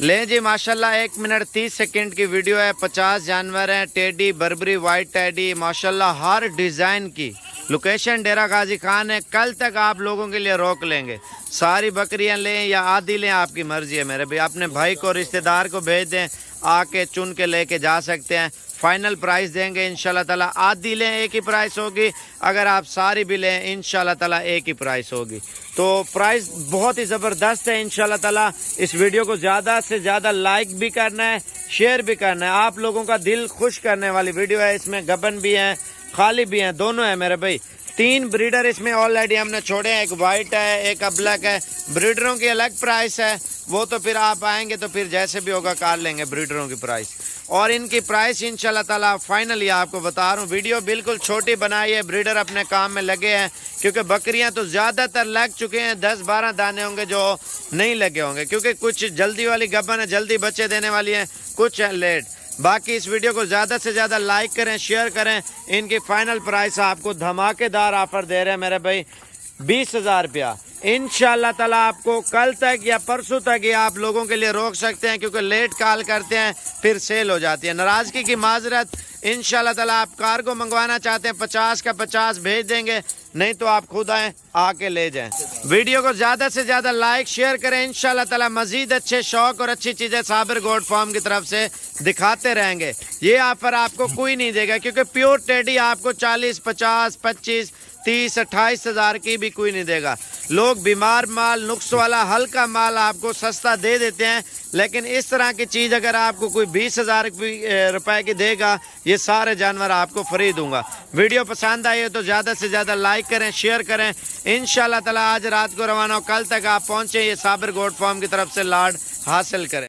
لیں جی ماشاءاللہ 1 minute 30 second کی ویڈیو ہے. 50 جانور ہیں. ٹیڈی بربری وائٹ ٹیڈی ماشاءاللہ ہر ڈیزائن کی. لوکیشن ڈیرہ غازی خان ہے. کل تک آپ لوگوں کے لیے روک لیں گے. ساری بکریاں لیں یا آدھی لیں آپ کی مرضی ہے میرے بھائی. اپنے بھائی کو رشتہ دار کو بھیج دیں, آ کے چن کے لے کے جا سکتے ہیں. فائنل پرائز دیں گے انشاءاللہ تعالی. آدھی لیں ایک ہی پرائس ہوگی, اگر آپ ساری بھی لیں انشاءاللہ تعالی ایک ہی پرائس ہوگی. تو پرائز بہت ہی زبردست ہے انشاءاللہ تعالی. اس ویڈیو کو زیادہ سے زیادہ لائک بھی کرنا ہے, شیئر بھی کرنا ہے. آپ لوگوں کا دل خوش کرنے والی ویڈیو ہے. اس میں گبن بھی ہیں, خالی بھی ہیں, دونوں ہیں میرے بھائی. 3 بریڈر اس میں آلریڈی ہم نے چھوڑے ہیں. ایک وائٹ ہے, ایک ابلک ہے. بریڈروں کی الگ پرائس ہے, وہ تو پھر آپ آئیں گے تو پھر جیسے بھی ہوگا کار لیں گے بریڈروں کی پرائس. اور ان کی پرائس انشاءاللہ تعالی فائنلی آپ کو بتا رہا ہوں. ویڈیو بالکل چھوٹی بنائی ہے, بریڈر اپنے کام میں لگے ہیں, کیونکہ بکریاں تو زیادہ تر لگ چکے ہیں. 10-12 دانے ہوں گے جو نہیں لگے ہوں گے, کیونکہ کچھ جلدی والی گبن ہے, جلدی بچے دینے والی ہیں, کچھ ہے لیٹ. باقی اس ویڈیو کو زیادہ سے زیادہ لائک کریں, شیئر کریں. ان کی فائنل پرائس آپ کو دھماکے دار آفر دے رہے ہیں میرے بھائی, 20,000 روپیہ. انشاءاللہ تعالی آپ کو کل تک یا پرسوں تک یہ آپ لوگوں کے لیے روک سکتے ہیں, کیونکہ لیٹ کال کرتے ہیں پھر سیل ہو جاتی ہے. ناراضگی کی معذرت. انشاءاللہ تعالی آپ کارگو منگوانا چاہتے ہیں 50 کا 50 بھیج دیں گے, نہیں تو آپ خود آئیں, آ کے لے جائیں. ویڈیو کو زیادہ سے زیادہ لائک شیئر کریں. انشاءاللہ تعالی مزید اچھے شوق اور اچھی چیزیں صابر گوٹ فارم کی طرف سے دکھاتے رہیں گے. یہ آفر آپ کو کوئی نہیں دے گا, کیونکہ پیور ٹیڈی آپ کو 40 50 25 30 28 ہزار کی بھی کوئی نہیں دے گا. لوگ بیمار مال, نقص والا ہلکا مال آپ کو سستا دے دیتے ہیں, لیکن اس طرح کی چیز اگر آپ کو کوئی 20,000 روپے کی دے گا, یہ سارے جانور آپ کو فری دوں گا. ویڈیو پسند آئی ہے تو زیادہ سے زیادہ لائک کریں, شیئر کریں. انشاءاللہ تعالی آج رات کو روانہ ہو, کل تک آپ پہنچیں, یہ صابر گوٹ فارم کی طرف سے لاڈ حاصل کریں.